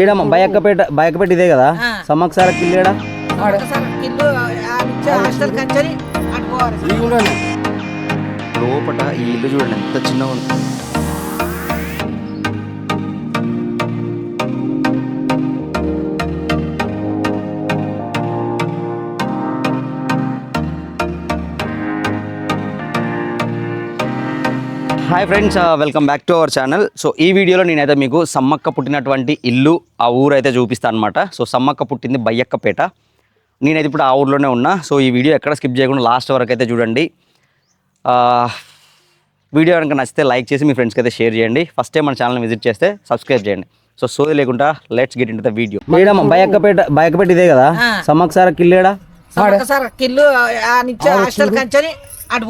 బయకపేట ఇదే కదా సమ్మక్ సార్ కిల్లేడా లోపట ఈ ఇల్లు చూడండి ఎంత చిన్నగా ఉంది. Hi friends, welcome back to our channel. So ఈ వీడియోలో నేనైతే మీకు సమ్మక్క పుట్టినటువంటి ఇల్లు, ఆ ఊరు అయితే చూపిస్తాను అనమాట. సో సమ్మక్క పుట్టింది బయ్యక్కపేట. నేనైతే ఇప్పుడు ఆ ఊర్లోనే ఉన్నా. సో ఈ వీడియో ఎక్కడ స్కిప్ చేయకుండా లాస్ట్ వరకు అయితే చూడండి. వీడియో కనుక నచ్చితే లైక్ చేసి మీ ఫ్రెండ్స్కి అయితే షేర్ చేయండి. ఫస్ట్ టైం మన ఛానల్ని విజిట్ చేస్తే సబ్స్క్రైబ్ చేయండి. సో సోది లేకుండా let's get into the video. Bayyakkapet ఇదే కదా సమ్మక్క సార్ కిల్లేడా కిల్లు అటు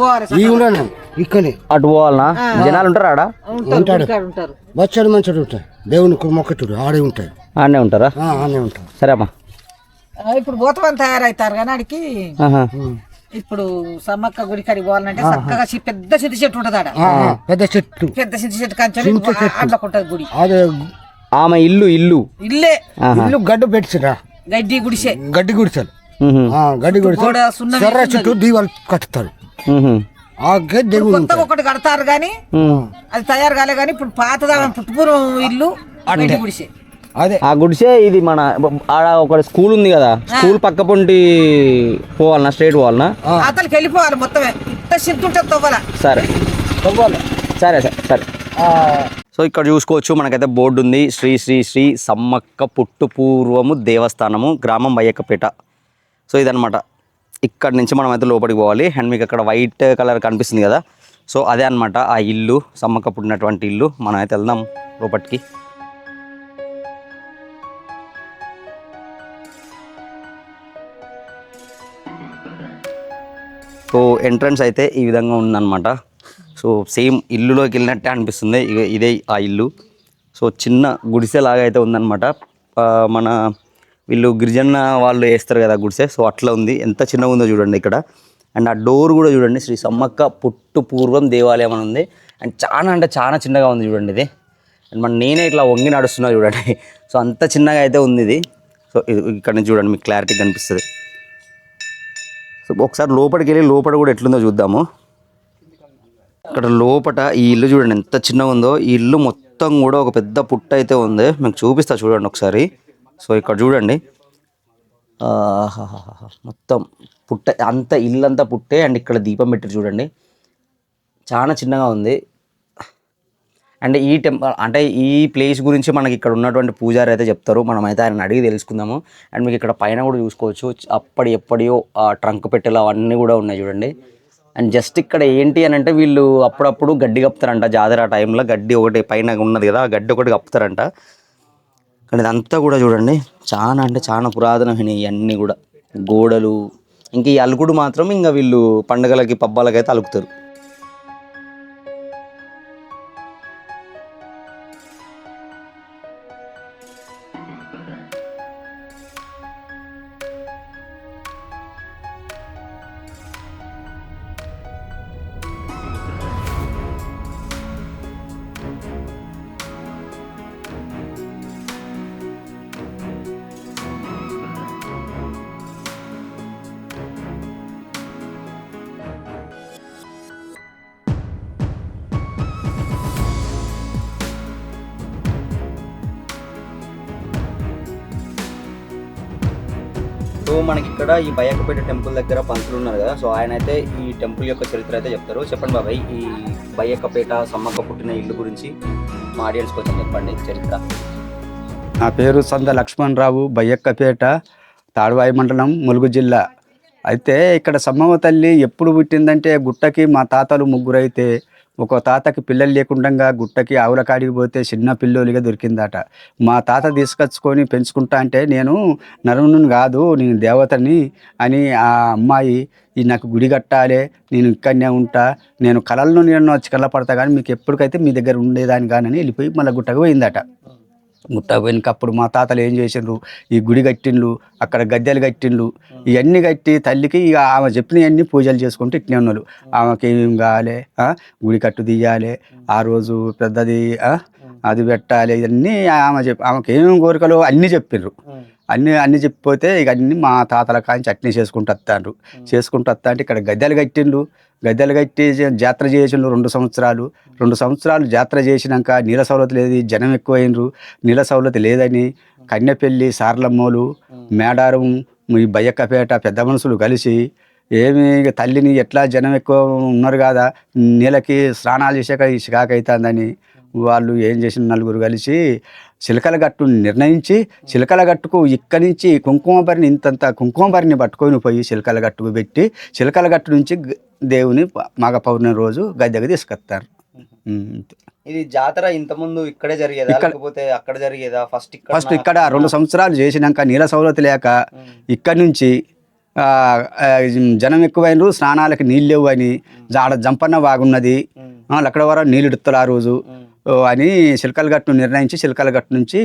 పోవాలనా? జనాలు ఉంటారు ఆడ? వచ్చాడు మంచిగా ఉంటాయి, దేవునికి మొక్కటుడు ఆడే ఉంటాయి. ఆడనే ఉంటారా? ఆడే ఉంటారు. సరే అమ్మా, ఇప్పుడు భూతమని తయారవుతారు కానీ ఆడికి ఇప్పుడు సమ్మక్క గుడి కాడికి పోవాలంటే చక్కగా పెద్ద చింత చెట్టు ఉంటది ఆడ. పెద్ద చెట్టు కంచెని అట్లకుంటది గుడి. అదే ఆమె ఇల్లు ఇల్లు గడ్డ పెట్టిరా, గడ్డి గుడిసే, గడ్డి గుడిసెలు, గడ్డి గుడిసె చుట్టూ దీవాలు కట్టుతారు. ఒకటి కడతారు కానీ అది తయారు కాలే కానీ ఇప్పుడు పాతదా పుట్టుపూర్వం ఇల్లు గడ్డి గుడిసే. అదే ఆ గుడిసే ఇది. మన ఆడ ఒక స్కూల్ ఉంది కదా, స్కూల్ పక్క పొంటి పోవాలనా, స్ట్రైట్ పోవాలనా? అతనికి వెళ్ళిపోవాలి మొత్తమే. ఇంత చింతుంటే తవ్వాల. సరే సరే సరే సరే. సో ఇక్కడ చూసుకోవచ్చు, మనకైతే బోర్డు ఉంది, శ్రీ శ్రీ శ్రీ సమ్మక్క పుట్టుపూర్వము దేవస్థానము, గ్రామం బయ్యక్కపేట. సో ఇదనమాట. ఇక్కడ నుంచి మనం అయితే లోపలికి పోవాలి. అండ్ మీకు అక్కడ వైట్ కలర్ కనిపిస్తుంది కదా, సో అదే అనమాట ఆ ఇల్లు, సమ్మక్క పుట్టినటువంటి ఇల్లు. మనం అయితే వెళ్దాం లోపలికి. సో ఎంట్రన్స్ అయితే ఈ విధంగా ఉందన్నమాట. సో సేమ్ ఇల్లులోకి వెళ్ళినట్టే అనిపిస్తుంది. ఇదే ఆ ఇల్లు. సో చిన్న గుడిసెలాగా అయితే ఉందన్నమాట. మన వీళ్ళు గిరిజన వాళ్ళు వేస్తారు కదా గుడిసె, సో అట్లా ఉంది. ఎంత చిన్నగా ఉందో చూడండి ఇక్కడ. అండ్ ఆ డోర్ కూడా చూడండి, శ్రీ సమ్మక్క పుట్టుపూర్వం దేవాలయం అని ఉంది. అండ్ అంటే చాలా చిన్నగా ఉంది చూడండి ఇది. అండ్ నేనే ఇట్లా వంగి నడుస్తున్నా చూడండి. సో అంత చిన్నగా అయితే ఉంది ఇది. సో ఇక్కడ నుంచి చూడండి, మీకు క్లారిటీ కనిపిస్తుంది. సో ఒకసారి లోపలికి వెళ్ళి లోపల కూడా ఎట్లుందో చూద్దాము. ఇక్కడ లోపల ఈ ఇల్లు చూడండి ఎంత చిన్నగా ఉందో. ఈ ఇల్లు మొత్తం కూడా ఒక పెద్ద పుట్ట అయితే ఉంది, మీకు చూపిస్తా చూడండి ఒకసారి. సో ఇక్కడ చూడండి, మొత్తం పుట్ట, అంత ఇల్లంతా పుట్టే. అండ్ ఇక్కడ దీపం పెట్టి చూడండి, చాలా చిన్నగా ఉంది. అండ్ ఈ టెంపుల్ అంటే ఈ ప్లేస్ గురించి మనకి ఇక్కడ ఉన్నటువంటి పూజారి అయితే చెప్తారు. మనమైతే ఆయన అడిగి తెలుసుకుందాము. అండ్ మీకు ఇక్కడ పైన కూడా చూసుకోవచ్చు, ఎప్పటియో ఆ ట్రంక్ పెట్టెలు అవన్నీ కూడా ఉన్నాయి చూడండి. అండ్ జస్ట్ ఇక్కడ ఏంటి అని అంటే, వీళ్ళు అప్పుడప్పుడు గడ్డి కప్పుతారంట. జాతర టైంలో గడ్డి ఒకటి పైన ఉన్నది కదా, ఆ గడ్డి ఒకటి కప్పుతారంట. కానీ ఇదంతా కూడా చూడండి, చాలా అంటే చాలా పురాతనమైన ఇవన్నీ కూడా గోడలు. ఇంక ఈ అలుకుడు మాత్రం ఇంకా వీళ్ళు పండుగలకి పబ్బాలకి అయితే అలుకుతారు. సో మనకి ఇక్కడ ఈ బయ్యక్కపేట టెంపుల్ దగ్గర పంతులు ఉన్నారు కదా, సో ఆయన అయితే ఈ టెంపుల్ యొక్క చరిత్ర అయితే చెప్తారు. చెప్పండి బాబాయ్, ఈ బయ్యక్కపేట సమ్మక్క పుట్టిన ఇల్లు గురించి మా ఆడియన్స్ కొంచెం చెప్పండి చరిత్ర. నా పేరు సంద లక్ష్మణరావు, బయ్యక్కపేట, తాడువాయి మండలం, ములుగు జిల్లా. అయితే ఇక్కడ సమ్మవ్వ తల్లి ఎప్పుడు పుట్టిందంటే, గుట్టకి మా తాతలు ముగ్గురు అయితే ఒక తాతకి పిల్లలు లేకుండా గుట్టకి ఆవుల కాడికి పోతే చిన్న పిల్లోలిగా దొరికిందట. మా తాత తీసుకొచ్చుకొని పెంచుకుంటా అంటే, నేను నరుని కాదు, నేను దేవతని అని ఆ అమ్మాయి నాకు గుడి కట్టాలి, నేను ఇక్కడనే ఉంటా, నేను కళలను నేను వచ్చి కళ్ళపడతా కానీ మీకు ఎప్పటికైతే మీ దగ్గర ఉండేదాన్ని కానీ వెళ్ళిపోయి మళ్ళీ గుట్టకు పోయిందట. గుట్ట వెనుకప్పుడు మా తాతలు ఏం చేసిండ్రు, ఈ గుడి కట్టిండ్రు, అక్కడ గద్దెలు కట్టిండ్రు, ఇవన్నీ కట్టి తల్లికి ఇక ఆమె చెప్పినవన్నీ పూజలు చేసుకుంటూ ఇట్నే ఉన్నారు. ఆమెకి ఏం కావాలి, గుడి కట్టు తీయాలి, ఆ రోజు పెద్దది అది పెట్టాలి ఇవన్నీ ఆమెకి ఏమేమి కోరికలు అన్నీ చెప్పిండ్రు. అన్నీ చెప్పిపోతే ఇక అన్నీ మా తాతల కాంచి అట్నే చేసుకుంటూ వస్తాండ్రు. అంటే ఇక్కడ గద్దెలు కట్టి జాతర చేసిండ్రు 2 సంవత్సరాలు. 2 సంవత్సరాలు జాతర చేసినాక నీళ్ళ సౌలత లేదు, జనం ఎక్కువైనరు, నీళ్ళ సౌలత లేదని కన్యపెల్లి సార్లమ్మోలు మేడారం ఈ బయ్యక్కపేట పెద్ద మనుషులు కలిసి ఏమి తల్లిని ఎట్లా జనం ఎక్కువ ఉన్నారు కదా నీళ్ళకి స్నానాలు చేసాక ఈ షికాకు అవుతుందని వాళ్ళు ఏం చేసిన నలుగురు కలిసి చిలకల గట్టు నిర్ణయించి చిలకల గట్టుకు ఇక్కడి నుంచి కుంకుమబరిని ఇంతంత కుంకుమబరిని పట్టుకొని పోయి చిలకల గట్టుకు పెట్టి చిలకల గట్టు నుంచి దేవుని మాఘ పౌర్ణమి రోజు గద్దెకు తీసుకొస్తారు. ఇది జాతర ఇంతకుముందు ఇక్కడే జరిగేదా లేకపోతే అక్కడ జరిగేదా? ఫస్ట్ ఇక్కడ 2 సంవత్సరాలు చేసినాక నీళ్ళ సౌలత లేక ఇక్కడి నుంచి జనం ఎక్కువైనరు, స్నానాలకి నీళ్ళు లేవు అని ఆడ జంపన్న బాగున్నది అక్కడ వరకు నీళ్ళు ఇడుతారు ఆ రోజు అని చిలకల గట్టును నిర్ణయించి చిలకల గట్టు నుంచి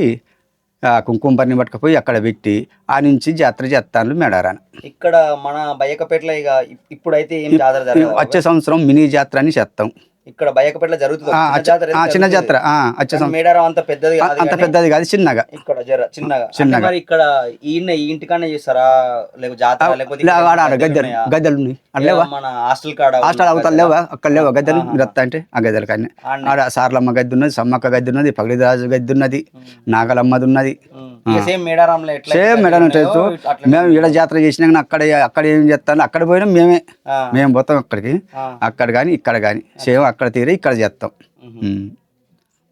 కుంకుమబరిని పట్టుకుపోయి అక్కడ పెట్టి ఆ నుంచి జాతర చేస్తాను మేడారాన. ఇక్కడ మన బయ్యకపేటలో ఇక ఇప్పుడైతే ఏం జాతర జరగదు. వచ్చే సంవత్సరం మినీ జాతర అని చేస్తాం. ఇక్కడ బయ్యకపేటలో జరుగుతుంది చిన్న జాతర. మేడారం అంత పెద్దది కాదు, చిన్నగా ఇక్కడ చిన్నగా. మరి ఇక్కడ ఈ ఇంటికానే చేస్తారా లేకపోతే జాతర గద్దెలు మన హాస్టల్ కాడ అవుతారు లేవా? అక్కడ లేవా గద్దెలు? మీరు వస్తా అంటే ఆ గద్దెలు కానీ ఆడ సార్లమ్మ గద్దె ఉన్నది, సమ్మక్క గద్దె ఉన్నది, పగిడిరాజు గద్దె ఉన్నది, నాగలమ్మది ఉన్నది. సేమ్ మేడారంలో మేము ఈడ జాతర చేసినాక అక్కడ ఏం చేస్తాను అక్కడ పోయినా మేము పోతాం అక్కడికి. అక్కడ కానీ ఇక్కడ కానీ సేమ్ అక్కడ తీరే ఇక్కడ చేస్తాం.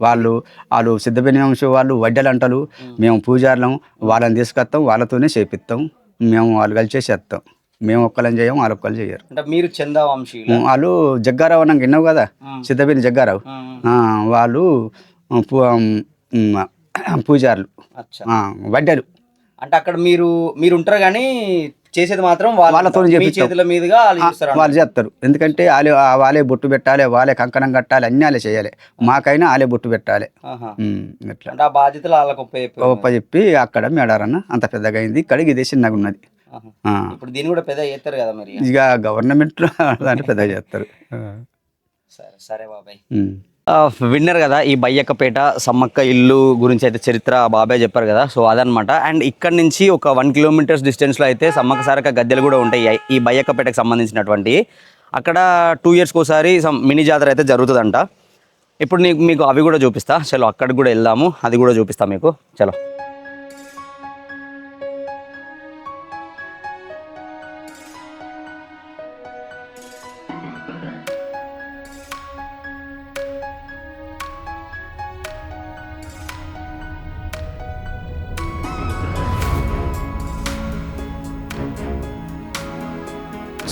వాళ్ళు సిద్ధపేని వంశం వాళ్ళు వడ్డెలు అంటారు, మేము పూజారులం, వాళ్ళని తీసుకొస్తాం, వాళ్ళతోనే చేపిస్తాం. మేము వాళ్ళు కలిసి చేస్తాం. మేము ఒక్కళ్ళని చేయం, వాళ్ళు ఒక్కళ్ళు చేయరు. మీరు చందా వంశీ వాళ్ళు జగ్గారావు నాకు విన్నావు కదా, సిద్ధపేని జగ్గారావు, వాళ్ళు పూజారులు వడ్డెలు. అంటే అక్కడ మీరు ఉంటారు కానీ చేసేది మాత్రం వాళ్ళతో చేతుల మీదుగా వాళ్ళు చేస్తారు. ఎందుకంటే వాళ్ళే బొట్టు పెట్టాలి, వాళ్ళే కంకణం కట్టాలి, అన్నీ వాళ్ళే చేయాలి. మాకైనా వాళ్ళే బొట్టు పెట్టాలి. అట్లా బాధ్యతలు వాళ్ళకి చెప్పి అక్కడ మేడారన్న అంత పెద్దగా అయింది. ఇక్కడికి ఇదే చిన్నగా ఉన్నది. ఇప్పుడు దీన్ని కూడా పెద్దగా చేస్తారు కదా మరి. ఇక గవర్నమెంట్ అంటే పెద్దగా చేస్తారు. సరే బాబాయ్, విన్నర్ కదా ఈ బయ్యక్కపేట సమ్మక్క ఇల్లు గురించి అయితే చరిత్ర బాబాయ్ చెప్పారు కదా. సో అదనమాట. అండ్ ఇక్కడ నుంచి ఒక 1 కిలోమీటర్స్ డిస్టెన్స్లో అయితే సమ్మక్క సారక్క గద్దెలు కూడా ఉంటాయి ఈ బయ్యక్కపేటకు సంబంధించినటువంటి. అక్కడ 2 yearsకి ఒకసారి మినీ జాతర అయితే జరుగుతుందంట. ఇప్పుడు మీకు అవి కూడా చూపిస్తా. చలో అక్కడికి కూడా వెళ్దాము, అది కూడా చూపిస్తా మీకు. చలో.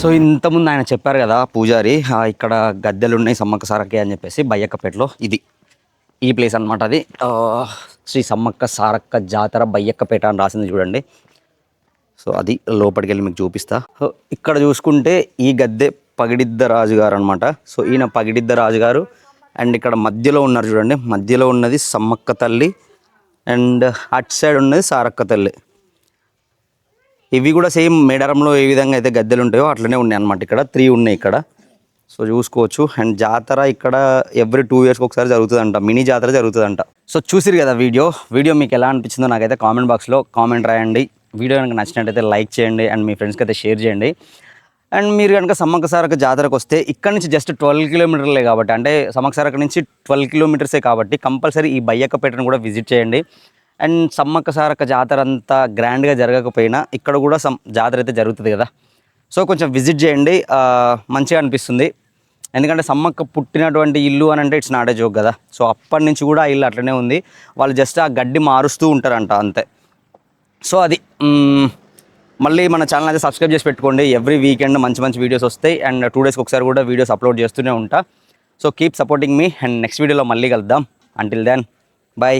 సో ఇంతకుముందు ఆయన చెప్పారు కదా పూజారి, ఇక్కడ గద్దెలు ఉన్నాయి సమ్మక్క సారక్క అని చెప్పేసి బయ్యక్కపేటలో. ఇది ఈ ప్లేస్ అనమాట. అది శ్రీ సమ్మక్క సారక్క జాతర బయ్యక్కపేట అని రాసింది చూడండి. సో అది లోపలికి వెళ్ళి మీకు చూపిస్తా. ఇక్కడ చూసుకుంటే ఈ గద్దె పగిడిద్ద రాజుగారు అనమాట. సో ఈయన పగిడిద్ద రాజుగారు. అండ్ ఇక్కడ మధ్యలో ఉన్నారు చూడండి, మధ్యలో ఉన్నది సమ్మక్క తల్లి అండ్ అటు సైడ్ ఉన్నది సారక్క తల్లి. ఇవి కూడా సేమ్ మేడారంలో ఏ విధంగా అయితే గద్దెలు ఉంటాయో అట్లనే ఉన్నాయి అనమాట. ఇక్కడ 3 ఉన్నాయి ఇక్కడ. సో చూసుకోవచ్చు. అండ్ జాతర ఇక్కడ ఎవ్రీ 2 yearsకి ఒకసారి జరుగుతుందంట, మినీ జాతర జరుగుతుందంట. సో చూసిరు కదా వీడియో మీకు ఎలా అనిపించిందో నాకైతే కామెంట్ బాక్స్లో కామెంట్ రాయండి. వీడియో కనుక నచ్చినట్టయితే లైక్ చేయండి అండ్ మీ ఫ్రెండ్స్కి అయితే షేర్ చేయండి. అండ్ మీరు కనుక సమ్మక్క సారక్క జాతరకు వస్తే ఇక్కడ నుంచి జస్ట్ 12 kilometersలే కాబట్టి, అంటే సమ్మక్క సారక్క నుంచి 12 kilometers కాబట్టి కంపల్సరీ ఈ బయ్యక్కపేటను కూడా విజిట్ చేయండి. అండ్ సమ్మక్క సారక్క జాతర అంతా గ్రాండ్గా జరగకపోయినా ఇక్కడ కూడా జాతర అయితే జరుగుతుంది కదా. సో కొంచెం విజిట్ చేయండి, మంచిగా అనిపిస్తుంది. ఎందుకంటే సమ్మక్క పుట్టినటువంటి ఇల్లు అని అంటే ఇట్స్ నాట్ ఏ జోక్ కదా. సో అప్పటి నుంచి కూడా ఆ ఇల్లు అట్లనే ఉంది. వాళ్ళు జస్ట్ ఆ గడ్డి మారుస్తూ ఉంటారంట అంతే. సో అది మళ్ళీ మన ఛానల్ అయితే సబ్స్క్రైబ్ చేసి పెట్టుకోండి. ఎవ్రీ వీకెండ్ మంచి వీడియోస్ వస్తాయి. అండ్ 2 daysకి ఒకసారి కూడా వీడియోస్ అప్లోడ్ చేస్తూనే ఉంటా. So keep supporting me. And next వీడియోలో మళ్ళీ కలుద్దాం. Until then by.